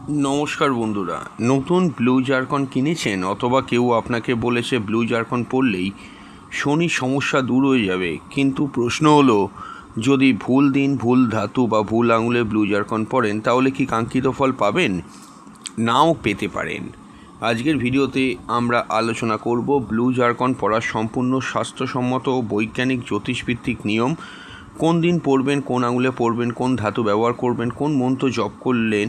নমস্কার বন্ধুরা, নতুন ব্লু জারকন কিনেছেন অথবা কেউ আপনাকে বলেছে ব্লু জারকন পড়লেই শনির সমস্যা দূর হয়ে যাবে, কিন্তু প্রশ্ন হলো যদি ভুল দিন, ভুল ধাতু বা ভুল আঙুলে ব্লু জারকন পড়েন তাহলে কি কাঙ্ক্ষিত ফল পাবেন? নাও পেতে পারেন। আজকের ভিডিওতে আমরা আলোচনা করব ব্লু জারকন পড়ার সম্পূর্ণ স্বাস্থ্যসম্মত ও বৈজ্ঞানিক জ্যোতিষভিত্তিক নিয়ম। কোন দিন পড়বেন, কোন আঙুলে পড়বেন, কোন ধাতু ব্যবহার করবেন, কোন মন্ত্র জপ করলেন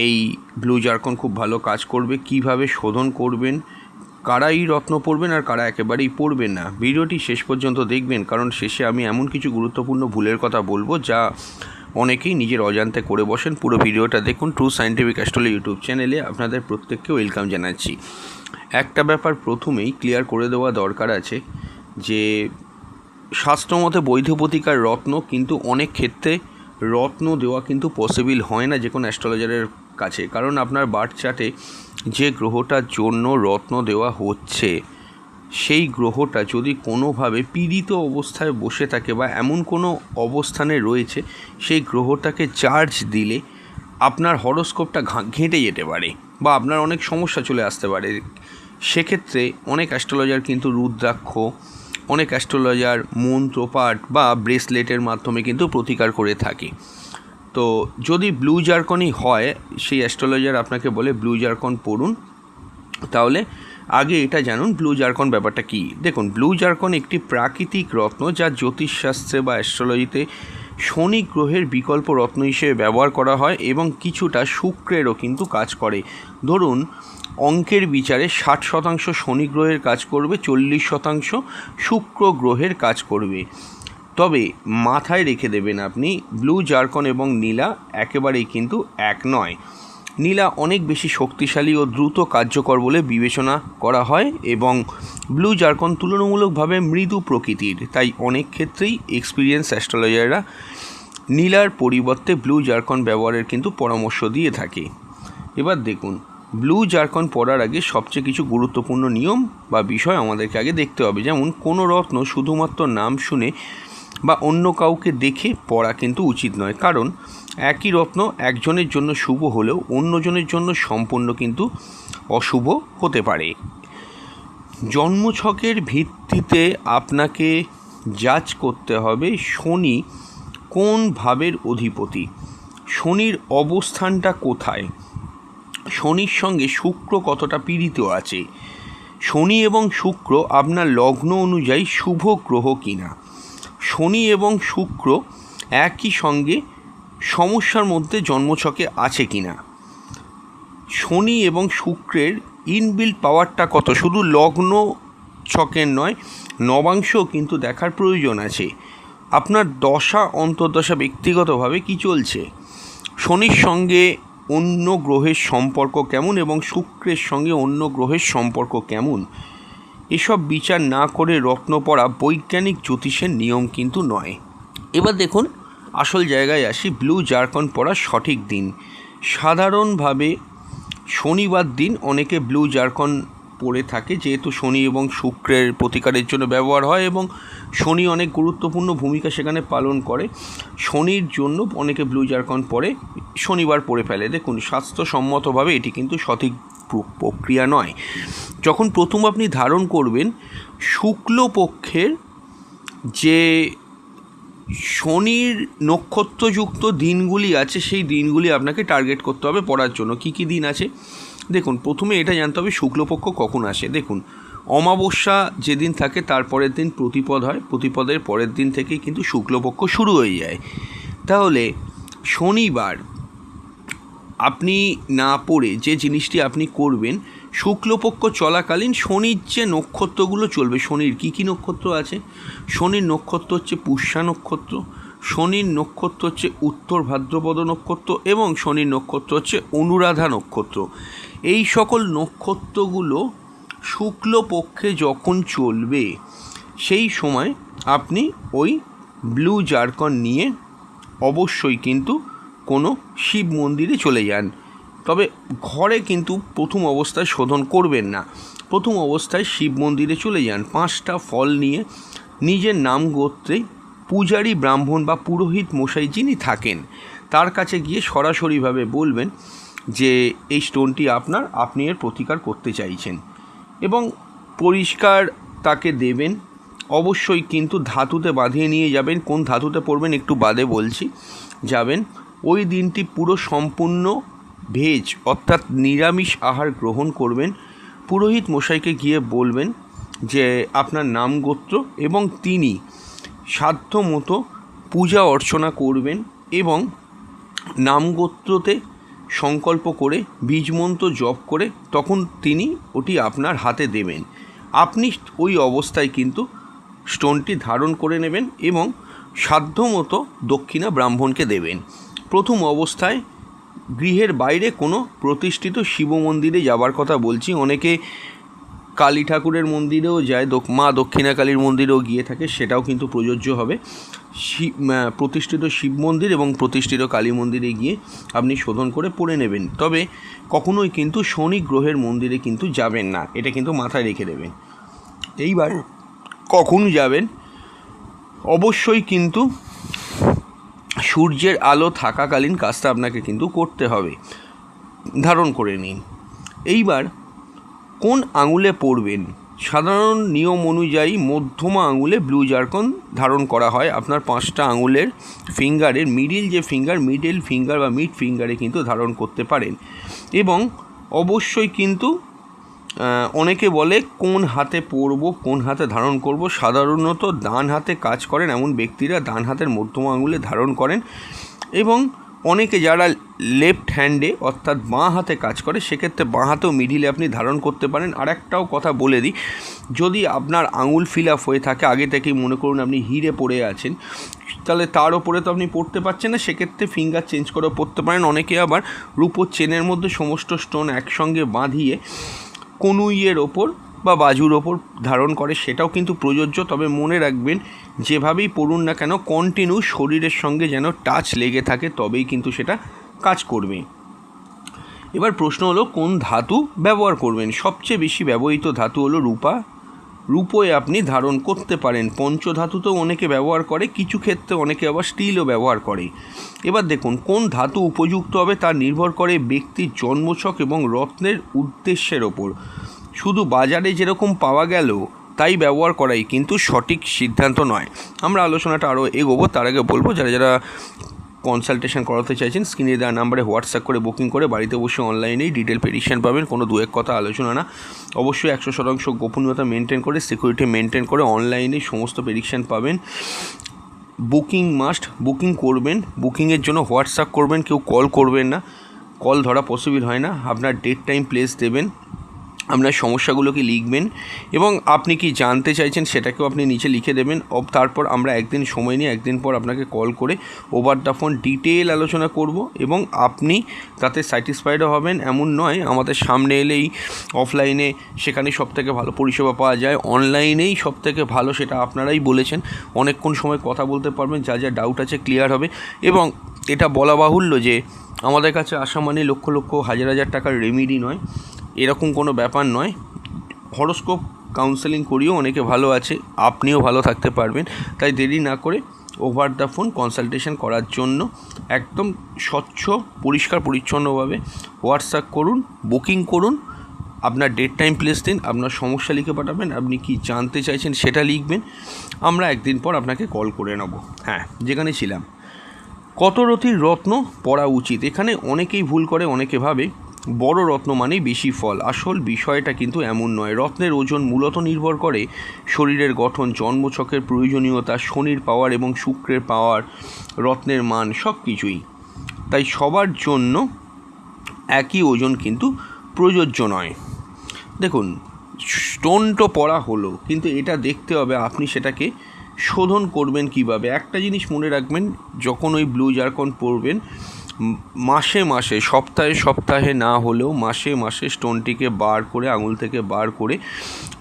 এই ব্লু জারকন খুব ভালো কাজ করবে, কিভাবে শোধন করবেন, কারা এই রত্ন পড়বেন আর কারা একেবারেই পড়বেন না। ভিডিওটি শেষ পর্যন্ত দেখবেন, কারণ শেষে আমি এমন কিছু গুরুত্বপূর্ণ ভুলের কথা বলবো যা অনেকেই নিজের অজান্তে করে বসেন। পুরো ভিডিওটা দেখুন। ট্রু সায়েন্টিফিক অ্যাস্ট্রোলজি ইউটিউব চ্যানেলে আপনাদের প্রত্যেককে ওয়েলকাম জানাচ্ছি। একটা ব্যাপার প্রথমেই ক্লিয়ার করে দেওয়া দরকার আছে যে শাস্ত্রমতে বৈধ প্রতিকার রত্ন, কিন্তু অনেক ক্ষেত্রে রত্ন দেওয়া কিন্তু পসিবল হয় না যে কোনো অ্যাস্ট্রোলজারের কাছে, কারণ আপনার বার্থ চার্টে যে গ্রহটার জন্য রত্ন দেওয়া হচ্ছে সেই গ্রহটা যদি কোনোভাবে পীড়িত অবস্থায় বসে থাকে বা এমন কোনো অবস্থানে রয়েছে সেই গ্রহটাকে চার্জ দিলে আপনার হরোস্কোপটা ঘেঁটে যেতে পারে বা আপনার অনেক সমস্যা চলে আসতে পারে। সেক্ষেত্রে অনেক অ্যাস্ট্রোলজার কিন্তু রুদ্রাক্ষ, অনেক অ্যাস্ট্রোলজার মন্ত্রপাঠ বা ব্রেসলেটের মাধ্যমে কিন্তু প্রতিকার করে থাকে। তো যদি ব্লু জারকনই হয়, সেই অ্যাস্ট্রোলজার আপনাকে বলে ব্লু জারকন পড়ুন, তাহলে আগে এটা জানুন ব্লু জারকন ব্যাপারটা কী। দেখুন, ব্লু জারকন একটি প্রাকৃতিক রত্ন যা জ্যোতিষশাস্ত্রে বা অ্যাস্ট্রোলজিতে শনি গ্রহের বিকল্প রত্ন হিসেবে ব্যবহার করা হয় এবং কিছুটা শুক্রেরও কিন্তু কাজ করে। ধরুন, অঙ্কের বিচারে 60% শনি গ্রহের কাজ করবে, 40% শুক্র গ্রহের কাজ করবে। তবে মাথায় রেখে দেবেন আপনি, ব্লু জারকন এবং নীলা একেবারেই কিন্তু এক নয়। নীলা অনেক বেশি শক্তিশালী ও দ্রুত কার্যকর বলে বিবেচনা করা হয় এবং ব্লু জারকন তুলনামূলকভাবে মৃদু প্রকৃতির, তাই অনেক ক্ষেত্রেই এক্সপিরিয়েন্স অ্যাস্ট্রোলজাররা নীলার পরিবর্তে ব্লু জারকন ব্যবহারের কিন্তু পরামর্শ দিয়ে থাকে। এবার দেখুন, ব্লু জারকন পড়ার আগে সবচেয়ে কিছু গুরুত্বপূর্ণ নিয়ম বা বিষয় আমাদেরকে আগে দেখতে হবে। যেমন, কোনো রত্ন শুধুমাত্র নাম শুনে বা অন্য কাউকে দেখে পড়া কিন্তু উচিত নয়, কারণ একই রত্ন একজনের জন্য শুভ হলেও অন্যজনের জন্য সম্পূর্ণ কিন্তু অশুভ হতে পারে। জন্মছকের ভিত্তিতে আপনাকে যাচ করতে হবে শনি কোন ভাবের অধিপতি, শনির অবস্থানটা কোথায়, শনির সঙ্গে শুক্র কতটা পীড়িত আছে, শনি এবং শুক্র আপনার লগ্ন অনুযায়ী শুভ গ্রহ কিনা, শনি এবং শুক্র একই সঙ্গে সমস্যার মধ্যে জন্মছকে আছে কিনা, শনি এবং শুক্রের ইনবিল্ট পাওয়ারটা কত, শুধু লগ্ন ছকের নয় নবাংশও কিন্তু দেখার প্রয়োজন আছে। আপনার দশা অন্তর্দশা ব্যক্তিগতভাবে কি চলছে, শনির সঙ্গে অন্য গ্রহের সম্পর্ক কেমন এবং শুক্রের সঙ্গে অন্য গ্রহের সম্পর্ক কেমন, এসব বিচার না করে রত্ন পড়া বৈজ্ঞানিক জ্যোতিষের নিয়ম কিন্তু নয়। এবার দেখুন, আসল জায়গায় আসি। ব্লু জারকন পড়ার সঠিক দিন সাধারণভাবে শনিবার দিন অনেকে ব্লু জারকন পড়ে থাকে, যেহেতু শনি এবং শুক্রের প্রতিকারের জন্য ব্যবহার হয় এবং শনি অনেক গুরুত্বপূর্ণ ভূমিকা সেখানে পালন করে। শনির জন্য অনেকে ব্লু জারকন পড়ে শনিবার পড়ে ফেলে। দেখুন, স্বাস্থ্যসম্মতভাবে এটি কিন্তু সঠিক প্রক্রিয়া নয়। যখন প্রথম আপনি ধারণ করবেন, শুক্লপক্ষের যে শনির নক্ষত্রযুক্ত দিনগুলি আছে সেই দিনগুলি আপনাকে টার্গেট করতে হবে পড়ার জন্য। কী কী দিন আছে দেখুন, প্রথমে এটা জানতে হবে শুক্লপক্ষ কখন আসে। দেখুন, অমাবস্যা যেদিন থাকে তারপরের দিন প্রতিপদ হয়, প্রতিপদের পরের দিন থেকেই কিন্তু শুক্লপক্ষ শুরু হয়ে যায়। তাহলে শনিবার আপনি না পড়ে যে জিনিসটি আপনি করবেন, শুক্লপক্ষ চলাকালীন শনির যে নক্ষত্রগুলো চলবে, শনির কী কী নক্ষত্র আছে, শনির নক্ষত্র হচ্ছে পুষ্যা নক্ষত্র, শনির নক্ষত্র হচ্ছে উত্তর ভাদ্রপদ নক্ষত্র এবং শনির নক্ষত্র হচ্ছে অনুরাধা নক্ষত্র। এই সকল নক্ষত্রগুলো শুক্লপক্ষে যখন চলবে সেই সময় আপনি ওই ব্লু জারকন নিয়ে অবশ্যই কিন্তু কোনো শিব মন্দিরে চলে যান। তবে ঘরে কিন্তু প্রথম অবস্থায় শোধন করবেন না, প্রথম অবস্থায় শিব মন্দিরে চলে যান। 5টা ফল নিয়ে নিজের নাম গোত্রে পূজারী ব্রাহ্মণ বা পুরোহিত মশাই যিনি থাকেন তার কাছে গিয়ে সরাসরিভাবে বলবেন যে এই স্টোনটি আপনি এর প্রতিকার করতে চাইছেন, এবং পরিষ্কার তাকে দেবেন। অবশ্যই কিন্তু ধাতুতে বাঁধিয়ে নিয়ে যাবেন। কোন ধাতুতে পড়বেন একটু বাদে বলছি। যাবেন, ওই দিনটি পুরো সম্পূর্ণ ভেজ অর্থাৎ নিরামিষ আহার গ্রহণ করবেন। পুরোহিত মশাইকে গিয়ে বলবেন যে আপনার নাম গোত্র, এবং তিনি সাধ্য মতো পূজা অর্চনা করবেন এবং নাম গোত্রতে সংকল্প করে বীজমন্ত্র জপ করে তখন তিনি ওটি আপনার হাতে দেবেন। আপনি ওই অবস্থায় কিন্তু স্টোনটি ধারণ করে নেবেন এবং সাধ্যমতো দক্ষিণা ব্রাহ্মণকে দেবেন। প্রথম অবস্থায় গৃহের বাইরে কোনো প্রতিষ্ঠিত শিব মন্দিরে যাবার কথা বলছি। অনেকে কালী ঠাকুরের মন্দিরেও যায়, মা দক্ষিণা কালীর মন্দিরেও গিয়ে থাকে, সেটাও কিন্তু প্রযোজ্য হবে। প্রতিষ্ঠিত শিব মন্দির এবং প্রতিষ্ঠিত কালী মন্দিরে গিয়ে আপনি শোধন করে পড়ে নেবেন। তবে কখনোই কিন্তু শনি গ্রহের মন্দিরে কিন্তু যাবেন না, এটা কিন্তু মাথায় রেখে দেবেন। এইবার কখন যাবেন? অবশ্যই কিন্তু সূর্যের আলো থাকাকালীন কাজটা আপনাকে কিন্তু করতে হবে। ধারণ করে নিন। এইবার কোন আঙুলে পড়বেন? সাধারণ নিয়ম অনুযায়ী মধ্যমা আঙুলে ব্লু জারকন ধারণ করা হয়। আপনার 5টা আঙুলের ফিঙ্গারের মিডল ফিঙ্গার বা মিড ফিঙ্গারে কিন্তু ধারণ করতে পারেন। এবং অবশ্যই কিন্তু অনেকে বলে কোন হাতে পরব, কোন হাতে ধারণ করব। সাধারণত ডান হাতে কাজ করেন এমন ব্যক্তিরা ডান হাতের মধ্যমা আঙুলে ধারণ করেন, এবং অনেকে যারা লেফট হ্যান্ডে অর্থাৎ বাঁ হাতে কাজ করে সেক্ষেত্রে বাঁ হাতেও মিডিলে আপনি ধারণ করতে পারেন। আর একটাও কথা বলে দিই, যদি আপনার আঙুল ফিল আপ হয়ে থাকে, আগে থেকেই মনে করুন আপনি হিরে পড়ে আছেন, তাহলে তার ওপরে তো আপনি পড়তে পারছেন না, সেক্ষেত্রে ফিঙ্গার চেঞ্জ করেও পড়তে পারেন। অনেকে আবার রূপোর চেনের মধ্যে সমস্ত স্টোন একসঙ্গে বাঁধিয়ে কনুইয়ের ওপর বা বাজুর ওপর ধারণ করে, সেটাও কিন্তু প্রযোজ্য। তবে মনে রাখবেন, যেভাবেই পড়ুন না কেন কন্টিনিউ শরীরের সঙ্গে যেন টাচ লেগে থাকে, তবেই কিন্তু সেটা কাজ করবে। এবার প্রশ্ন হলো কোন ধাতু ব্যবহার করবেন? সবচেয়ে বেশি ব্যবহৃত ধাতু হলো রূপা। রূপোয় আপনি ধারণ করতে পারেন। পঞ্চধাতুতেও অনেকে ব্যবহার করে, কিছু ক্ষেত্রে অনেকে আবার স্টিলও ব্যবহার করে। এবার দেখুন কোন ধাতু উপযুক্ত হবে তা নির্ভর করে ব্যক্তির জন্মছক এবং রত্নের উদ্দেশ্যের ওপর। শুধু বাজারে যেরকম পাওয়া গেল তাই ব্যবহার করাই কিন্তু সঠিক সিদ্ধান্ত নয়। আমরা আলোচনাটা আরও এগোবো, তার আগে বলবো যারা যারা কনসালটেশন করাতে চাইছেন স্ক্রিনে দেওয়া নাম্বারে হোয়াটসঅ্যাপ করে বুকিং করে বাড়িতে বসে অনলাইনেই ডিটেল প্রেডিকশন পাবেন। কোনো দু এক কথা আলোচনা না, অবশ্যই 100% গোপনীয়তা মেনটেন করে, সিকিউরিটি মেনটেন করে অনলাইনেই সমস্ত প্রেডিকশন পাবেন। বুকিং মাস্ট, বুকিং করবেন। বুকিংয়ের জন্য হোয়াটসঅ্যাপ করবেন, কেউ কল করবেন না, কল ধরা পসিবল হয় না। আপনার ডেট টাইম প্লেস দেবেন, আপনার সমস্যাগুলোকে লিখবেন এবং আপনি কি জানতে চাইছেন সেটাকেও আপনি নিচে লিখে দেবেন। তারপর আমরা একদিন সময় নিয়ে একদিন পর আপনাকে কল করে ওভার দ্য ফোন ডিটেল আলোচনা করব এবং আপনি তাতে স্যাটিসফাইডও হবেন। এমন নয় আমাদের সামনে এলেই অফলাইনে সেখানে সবথেকে ভালো পরিষেবা পাওয়া যায়, অনলাইনেই সবথেকে ভালো, সেটা আপনারাই বলেছেন। অনেকক্ষণ সময় কথা বলতে পারবেন, যা যা ডাউট আছে ক্লিয়ার হবে। এবং এটা বলা বাহুল্য যে আমাদের কাছে আসা মানে লক্ষ লক্ষ হাজার হাজার টাকার রেমিডি নয়, এরকম কোনো ব্যাপার নয়। হরোস্কোপ কাউন্সেলিং করিও অনেকে ভালো আছে, আপনিও ভালো থাকতে পারবেন। তাই দেরি না করে ওভার দ্য ফোন কনসালটেশন করার জন্য একদম স্বচ্ছ পরিষ্কার পরিচ্ছন্নভাবে হোয়াটসঅ্যাপ করুন, বুকিং করুন, আপনার ডেট টাইম প্লেস দিন, আপনার সমস্যা লিখে পাঠাবেন, আপনি কি জানতে চাইছেন সেটা লিখবেন, আমরা একদিন পর আপনাকে কল করে নেব। হ্যাঁ, যেখানে ছিলাম, কত রতির রত্ন পড়া উচিত? এখানে অনেকেই ভুল করে, অনেকে ভাবে বড় রত্ন মানেই বেশি ফল। আসল বিষয়টা কিন্তু এমন নয়। রত্নের ওজন মূলত নির্ভর করে শরীরের গঠন, জন্মছকের প্রয়োজনীয়তা, শনির পাওয়ার এবং শুক্রের পাওয়ার, রত্নের মান সব কিছুই। তাই সবার জন্য একই ওজন কিন্তু প্রযোজ্য নয়। দেখুন, স্টোন তো পড়া হলো, কিন্তু এটা দেখতে হবে আপনি সেটাকে শোধন করবেন কিভাবে। একটা জিনিস মনে রাখবেন, যখন ওই ব্লু জারকন পরবেন, মাসে মাসে, সপ্তাহে সপ্তাহে না হলেও মাসে মাসে স্টোনটিকে বার করে, আঙুল থেকে বার করে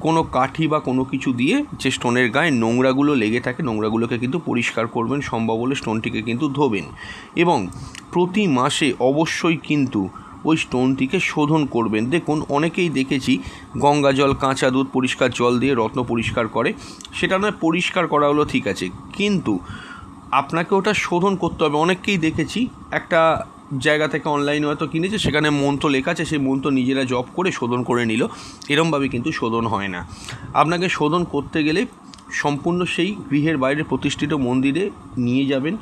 কোনো কাঠি বা কোনো কিছু দিয়ে যে স্টোনের গায়ে নোংরাগুলো লেগে থাকে, নোংরাগুলোকে কিন্তু পরিষ্কার করবেন, সম্ভব হলে স্টোনটিকে কিন্তু ধোবেন। এবং প্রতি মাসে অবশ্যই কিন্তু ওই স্টোনটিকে শোধন করবেন। দেখুন, অনেকেই দেখেছি গঙ্গা জল, কাঁচা দুধ, পরিষ্কার জল দিয়ে রত্ন পরিষ্কার করে, সেটা নয় পরিষ্কার করা হলো ঠিক আছে, কিন্তু আপনাকে ওটা শোধন করতে হবে। অনেককেই দেখেছি একটা জায়গা থেকে অনলাইনে হয়তো কিনেছে, সেখানে মন্ত্র লেখা আছে, সেই মন্ত্র নিজেরা জপ করে শোধন করে নিল, এরমভাবে কিন্তু শোধন হয় না। আপনাকে শোধন করতে গেলে সম্পূর্ণ সেই গৃহের বাইরে প্রতিষ্ঠিত মন্দিরে নিয়ে যাবেন,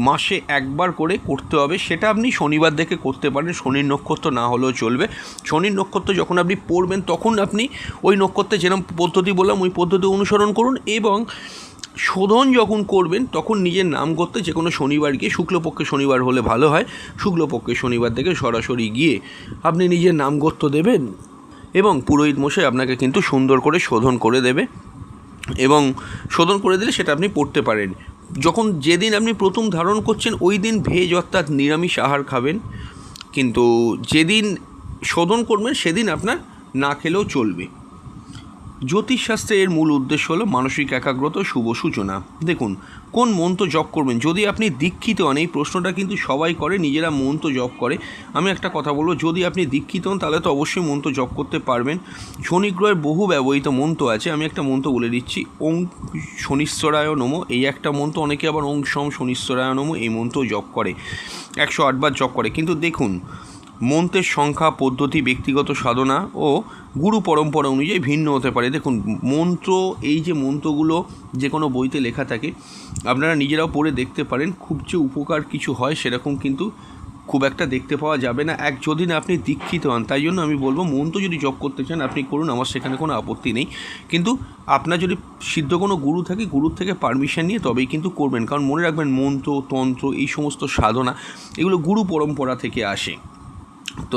মাসে একবার করে করতে হবে। সেটা আপনি শনিবার দেখে করতে পারেন, শনির নক্ষত্র না হলেও চলবে। শনির নক্ষত্র যখন আপনি পড়বেন তখন আপনি ওই নক্ষত্রে যেরকম পদ্ধতি বললাম ওই পদ্ধতি অনুসরণ করুন, এবং শোধন যখন করবেন তখন নিজের নাম করতে যে কোনো শনিবার গিয়ে, শুক্লপক্ষে শনিবার হলে ভালো হয়, শুক্লপক্ষে শনিবার থেকে সরাসরি গিয়ে আপনি নিজের নাম করতে দেবেন, এবং পুরোহিত মশাই আপনাকে কিন্তু সুন্দর করে শোধন করে দেবে, এবং শোধন করে দিলে সেটা আপনি পড়তে পারেন। যেদিন আপনি প্রথম ধারণ করছেন ওই দিন ভেজ অর্থাৎ নিরামিষ আহার খাবেন, কিন্তু যেদিন শোধন করবেন সেদিন আপনার না খেলেও চলবে। জ্যোতিষশাস্ত্রে এর মূল উদ্দেশ্য হলো মানসিক একাগ্রতা, শুভ সূচনা। দেখুন, কোন মন্ত্র জপ করবেন, যদি আপনি দীক্ষিত হন, এই প্রশ্নটা কিন্তু সবাই করে, নিজেরা মন্ত্র জপ করে। আমি একটা কথা বলবো, যদি আপনি দীক্ষিত হন তাহলে তো অবশ্যই মন্ত্র জপ করতে পারবেন। শনিগ্রহের বহু ব্যবহৃত মন্ত্র আছে, আমি একটা মন্ত্র বলে দিচ্ছি, ওং শনিশ্বরায় নমঃ, এই একটা মন্ত্র। অনেকে আবার ওং শম শনিশ্বরায় নমঃ এই মন্ত্র জপ করে, 108 বার জপ করে। কিন্তু দেখুন, মন্ত্রের সংখ্যা, পদ্ধতি, ব্যক্তিগত সাধনা ও গুরু পরম্পরা অনুযায়ী ভিন্ন হতে পারে। দেখুন, মন্ত্র, এই যে মন্ত্রগুলো যে কোনো বইতে লেখা থাকে, আপনারা নিজেরাও পড়ে দেখতে পারেন, খুব যে উপকার কিছু হয় সেরকম কিন্তু খুব একটা দেখতে পাওয়া যাবে না, যদি না আপনি দীক্ষিত হন। তাই জন্য আমি বলবো, মন্ত্র যদি জপ করতে চান আপনি করুন, আমার সেখানে কোনো আপত্তি নেই। কিন্তু আপনার যদি সিদ্ধ কোনো গুরু থাকে, গুরুর থেকে পারমিশন নিয়ে তবেই কিন্তু করবেন। কারণ মনে রাখবেন, মন্ত্র, তন্ত্র, এই সমস্ত সাধনা এগুলো গুরু পরম্পরা থেকে আসে। তো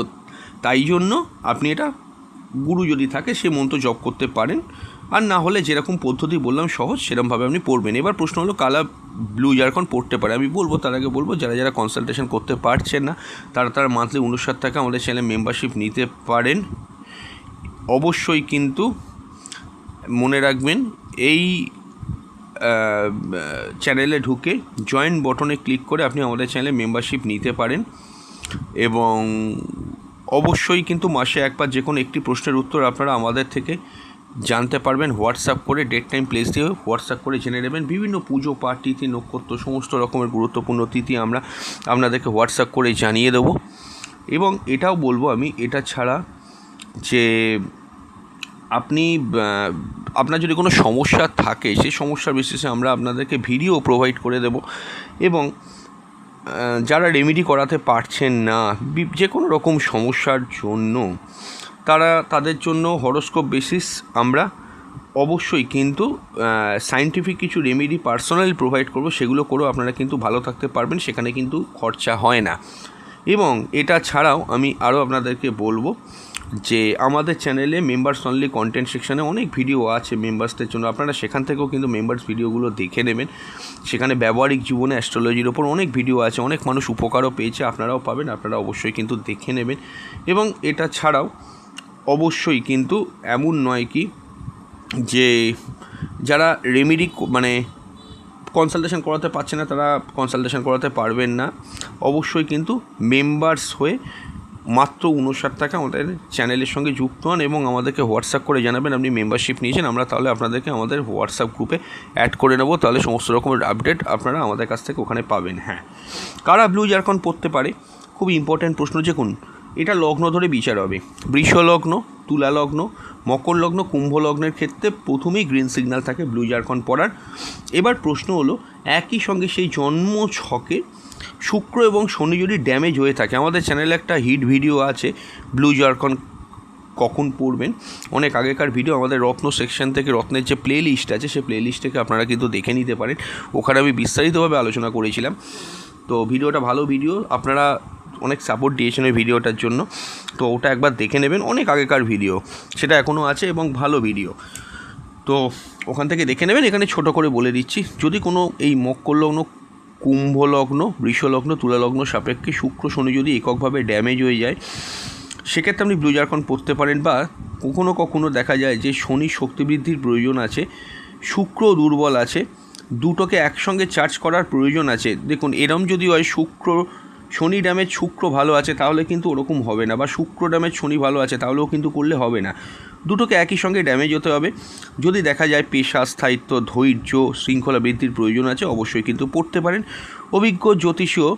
তাই জন্য আপনি এটা গুরু যদি থাকে সে মন্ত্র জপ করতে পারেন, আর না হলে যেরকম পদ্ধতি বললাম সহজ, সেরকমভাবে আপনি পড়বেন। এবার প্রশ্ন হলো, কালা ব্লু ঝাড়খণ্ড পড়তে পারে? আমি বলবো, তার আগে বলবো, যারা যারা কনসালটেশন করতে পারছেন না তারা মান্থলি 59 টাকা আমাদের চ্যানেলে মেম্বারশিপ নিতে পারেন। অবশ্যই কিন্তু মনে রাখবেন, এই চ্যানেলে ঢুকে জয়েন বটনে ক্লিক করে আপনি আমাদের চ্যানেলে মেম্বারশিপ নিতে পারেন, এবং অবশ্যই কিন্তু মাসে একবার যে কোনো একটি প্রশ্নের উত্তর আপনারা আমাদের থেকে জানতে পারবেন। হোয়াটসঅ্যাপ করে ডেট টাইম প্লেস দিয়ে হোয়াটসঅ্যাপ করে জেনে নেবেন। বিভিন্ন পুজো পাঠ, তিথি, নক্ষত্র, সমস্ত রকমের গুরুত্বপূর্ণ তিথি আমরা আপনাদেরকে হোয়াটসঅ্যাপ করে জানিয়ে দেবো। এবং এটাও বলবো আমি, এটা ছাড়া যে আপনার যদি কোনো সমস্যা থাকে, সেই সমস্যার বেসিসে আমরা আপনাদেরকে ভিডিও প্রোভাইড করে দেব, এবং যারা রেমেডি করাতে পারছেন না যে কোনো রকম সমস্যার জন্য, তাদের জন্য হরোস্কোপ বেসিস আমরা অবশ্যই কিন্তু সায়েন্টিফিক কিছু রেমেডি পার্সোনালি প্রোভাইড করব, সেগুলো করেও আপনারা কিন্তু ভালো থাকতে পারবেন, সেখানে কিন্তু খরচা হয় না। এবং এটা ছাড়াও আমি আরও আপনাদেরকে বলবো যে আমাদের চ্যানেলে মেম্বার্স অনলি কন্টেন্ট সেকশানে অনেক ভিডিও আছে মেম্বার্সদের জন্য, আপনারা সেখান থেকেও কিন্তু মেম্বার্স ভিডিওগুলো দেখে নেবেন। সেখানে ব্যবহারিক জীবনে অ্যাস্ট্রোলজির ওপর অনেক ভিডিও আছে, অনেক মানুষ উপকারও পেয়েছে, আপনারাও পাবেন, আপনারা অবশ্যই কিন্তু দেখে নেবেন। এবং এটা ছাড়াও অবশ্যই কিন্তু এমন নয় কি যে যারা রেমেডি কনসালটেশন করাতে পারছে না তারা কনসালটেশন করাতে পারবেন না। অবশ্যই কিন্তু মেম্বার্স হয়ে মাত্র 59 টাকা আমাদের চ্যানেলের সঙ্গে যুক্ত হন, এবং আমাদেরকে হোয়াটসঅ্যাপ করে জানাবেন আপনি মেম্বারশিপ নিয়েছেন, আমরা তাহলে আপনাদেরকে আমাদের হোয়াটসঅ্যাপ গ্রুপে অ্যাড করে নেব, তাহলে সমস্ত রকমের আপডেট আপনারা আমাদের কাছ থেকে ওখানে পাবেন। হ্যাঁ, কারা ব্লু ঝাড়খণ্ড পড়তে পারে? খুব ইম্পর্ট্যান্ট প্রশ্ন। দেখুন, এটা লগ্ন ধরে বিচার হবে। বৃষ লগ্ন, তুলা লগ্ন, মকর লগ্ন, কুম্ভ লগ্নের ক্ষেত্রে প্রথমেই গ্রিন সিগন্যাল থাকে ব্লু ঝাড়খণ্ড পড়ার। এবার প্রশ্ন হলো, একই সঙ্গে সেই জন্ম ছকে শুক্র এবং শনি যদি ড্যামেজ হয়ে থাকে, আমাদের চ্যানেলে একটা হিট ভিডিও আছে ব্লু ঝাড়খণ্ড কখন পড়বেন, অনেক আগেকার ভিডিও, আমাদের রত্ন সেকশন থেকে রত্নের যে প্লে লিস্ট আছে সেই প্লে লিস্ট থেকে আপনারা কিন্তু দেখে নিতে পারেন, ওখানে আমি বিস্তারিতভাবে আলোচনা করেছিলাম। তো ভিডিওটা ভালো ভিডিও, আপনারা অনেক সাপোর্ট দিয়েছেন ওই ভিডিওটার জন্য, তো ওটা একবার দেখে নেবেন, অনেক আগেকার ভিডিও, সেটা এখনও আছে এবং ভালো ভিডিও, তো ওখান থেকে দেখে নেবেন। এখানে ছোট করে বলে দিচ্ছি, যদি কোনো এই মকর লগ্ন, কুম্ভ লগ্ন, বৃষ লগ্ন, তুলা লগ্ন সাপেক্ষে শুক্র শনি যদি এককভাবে ড্যামেজ হয়ে যায়, সেক্ষেত্রে আপনি ব্লু ঝাড়খণ্ড পড়তে পারেন। বা কখনো কখনো দেখা যায় যে শনি শক্তি বৃদ্ধির প্রয়োজন আছে, শুক্র দুর্বল আছে, দুটোকে একসঙ্গে চার্জ করার প্রয়োজন আছে। দেখুন, এরম যদি হয় শনি ড্যামেজ শুক্র ভালো আছে তাহলে কিন্তু ওরকম হবে না, বা শুক্র ড্যামেজ শনি ভালো আছে তাহলেও কিন্তু করলে হবে না, দুটোকে একই সঙ্গে ড্যামেজ হতে হবে। যদি দেখা যায় পেশা, স্থায়িত্ব, ধৈর্য, শৃঙ্খলা বৃদ্ধির প্রয়োজন আছে, অবশ্যই কিন্তু পড়তে পারেন। অভিজ্ঞ জ্যোতিষীয়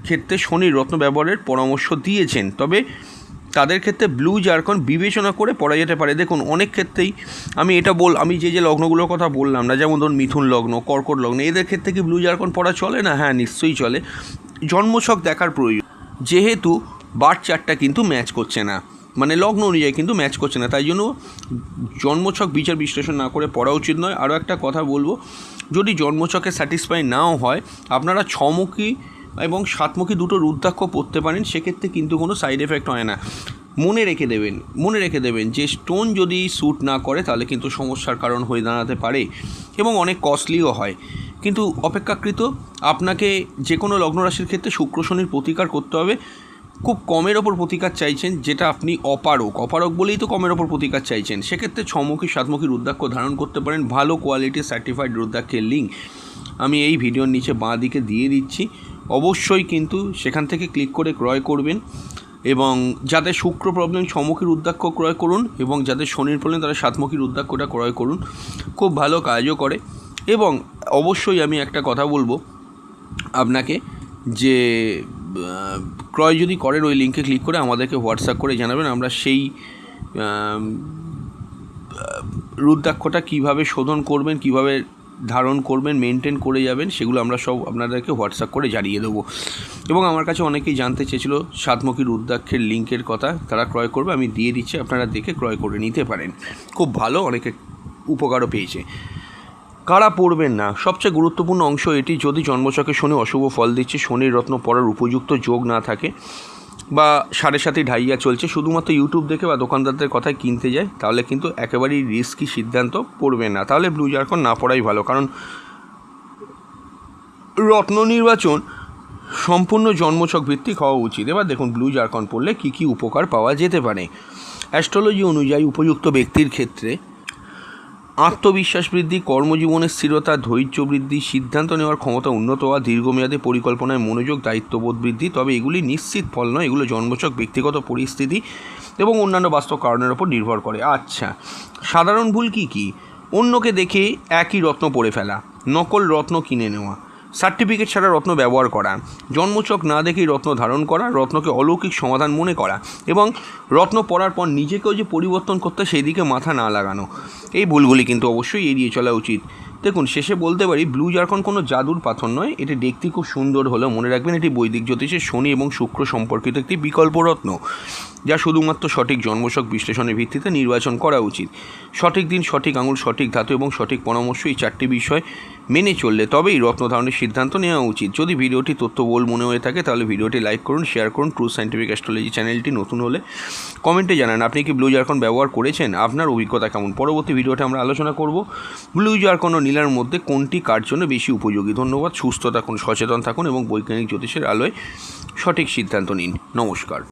ক্ষেত্রে শনির রত্ন ব্যবহারের পরামর্শ দিয়েছেন, তবে তাদের ক্ষেত্রে ব্লু জারকন বিবেচনা করে পড়া যেতে পারে। দেখুন অনেক ক্ষেত্রেই আমি যে লগ্নগুলোর কথা বললাম না, যেমন ধরুন মিথুন লগ্ন, কর্কট লগ্ন, এদের ক্ষেত্রে কি ব্লু জারকন পড়া চলে না? হ্যাঁ, নিশ্চয়ই চলে। জন্মছক দেখার প্রয়োজন, যেহেতু বার্থ চার্টটা কিন্তু ম্যাচ করছে না, মানে লগ্ন অনুযায়ী কিন্তু ম্যাচ করছে না, তাই জন্য জন্মছক বিচার বিশ্লেষণ না করে পড়া উচিত নয়। আরও একটা কথা বলবো, যদি জন্মছকে স্যাটিসফাই নাও হয়, আপনারা 6মুখী এবং 7মুখী দুটো রুদ্রাক্ষ পড়তে পারেন, সেক্ষেত্রে কিন্তু কোনো সাইড এফেক্ট হয় না। মনে রেখে দেবেন যে স্টোন যদি স্যুট না করে তাহলে কিন্তু সমস্যার কারণ হয়ে দাঁড়াতে পারে এবং অনেক কস্টলিও হয়। কিন্তু অপেক্ষাকৃত আপনাকে যে কোনো লগ্ন রাশির ক্ষেত্রে শুক্র শনির প্রতিকার করতে হবে। খুব কমের ওপর প্রতিকার চাইছেন, যেটা আপনি অপারক বলেই তো কমের ওপর প্রতিকার চাইছেন, সেক্ষেত্রে 6মুখী 7মুখী রুদ্রাক্ষ ধারণ করতে পারেন। ভালো কোয়ালিটির সার্টিফাইড রুদ্রাক্ষের লিঙ্ক আমি এই ভিডিওর নিচে বাঁ দিকে দিয়ে দিচ্ছি, অবশ্যই কিন্তু সেখান থেকে ক্লিক করে ক্রয় করবেন। এবং যাদের শুক্র প্রবলেম 6মুখী রুদ্রাক্ষ ক্রয় করুন, এবং যাদের শনির প্রবলেম তারা 7মুখী রুদ্রাক্ষটা ক্রয় করুন, খুব ভালো কাজও করে। এবং অবশ্যই আমি একটা কথা বলবো আপনাকে, যে ক্রয় যদি করেন ওই লিঙ্কে ক্লিক করে আমাদেরকে হোয়াটসঅ্যাপ করে জানাবেন, আমরা সেই রুদ্রাক্ষটা কীভাবে শোধন করবেন, কীভাবে ধারণ করবেন, মেনটেন করে যাবেন, সেগুলো আমরা সব আপনাদেরকে হোয়াটসঅ্যাপ করে জানিয়ে দেবো। এবং আমার কাছে অনেকেই জানতে চেয়েছিল 7মুখী রুদ্রাক্ষের লিঙ্কের কথা, তারা ক্রয় করবে, আমি দিয়ে দিচ্ছি, আপনারা দেখে ক্রয় করে নিতে পারেন। খুব ভালো, অনেকে উপকারও পেয়েছে। কারা পড়বেন না, সবচেয়ে গুরুত্বপূর্ণ অংশ এটি, যদি জন্মছকে শনি অশুভ ফল দিচ্ছে, শনির রত্ন পড়ার উপযুক্ত যোগ না থাকে, বা 7.5 ঢাইয়া চলছে, শুধুমাত্র ইউটিউব দেখে বা দোকানদারদের কথায় কিনতে যায়, তাহলে কিন্তু একেবারেই রিস্কি সিদ্ধান্ত পড়বেন না। তাহলে ব্লু জারকন না পড়াই ভালো, কারণ রত্ন নির্বাচন সম্পূর্ণ জন্মছক ভিত্তিক হওয়া উচিত। এবার দেখুন ব্লু জারকন পড়লে কী কী উপকার পাওয়া যেতে পারে। অ্যাস্ট্রোলজি অনুযায়ী উপযুক্ত ব্যক্তির ক্ষেত্রে আত্মবিশ্বাস বৃদ্ধি, কর্মজীবনের স্থিরতা, ধৈর্য বৃদ্ধি, সিদ্ধান্ত নেওয়ার ক্ষমতা উন্নত হওয়া, দীর্ঘমেয়াদী পরিকল্পনায় মনোযোগ, দায়িত্ববোধ বৃদ্ধি। তবে এগুলি নিশ্চিত ফল নয়, এগুলো জন্মছক, ব্যক্তিগত পরিস্থিতি এবং অন্যান্য বাস্তব কারণের ওপর নির্ভর করে। আচ্ছা, সাধারণ ভুল কী কী? অন্যকে দেখে একই রত্ন পড়ে ফেলা, নকল রত্ন কিনে নেওয়া, সার্টিফিকেট ছাড়া রত্ন ব্যবহার করা, জন্মছক না দেখেই রত্ন ধারণ করা, রত্নকে অলৌকিক সমাধান মনে করা, এবং রত্ন পড়ার পর নিজেকেও যে পরিবর্তন করতে সেই দিকে মাথা না লাগানো, এই ভুলগুলি কিন্তু অবশ্যই এড়িয়ে চলা উচিত। দেখুন, শেষে বলতে পারি ব্লু জারকন কোনো জাদুর পাথর নয়, এটি দেখতে খুব সুন্দর হলেও মনে রাখবেন এটি বৈদিক জ্যোতিষে শনি এবং শুক্র সম্পর্কিত একটি বিকল্প রত্ন, যা শুধুমাত্র সঠিক জন্মছক বিশ্লেষণের ভিত্তিতে নির্বাচন করা উচিত। সঠিক দিন, সঠিক আঙুল, সঠিক ধাতু এবং সঠিক পরামর্শ, এই 4টি বিষয় মেনে চললে তবেই রত্ন ধারণের সিদ্ধান্ত নেওয়া উচিত। যদি ভিডিওটি তথ্যবহুল মনে হয়ে থাকে তাহলে ভিডিওটি লাইক করুন, শেয়ার করুন। ট্রু সায়েন্টিফিক অ্যাস্ট্রোলজি চ্যানেলটি নতুন হলে কমেন্টে জানান আপনি কি ব্লু জারকন ব্যবহার করেছেন, আপনার অভিজ্ঞতা কেমন। পরবর্তী ভিডিওতে আমরা আলোচনা করব ব্লু জারকন ও নীলার মধ্যে কোনটি কার জন্য বেশি উপযোগী। ধন্যবাদ, সুস্থ থাকুন, সচেতন থাকুন এবং বৈজ্ঞানিক জ্যোতিষের আলোয় সঠিক সিদ্ধান্ত নিন। নমস্কার।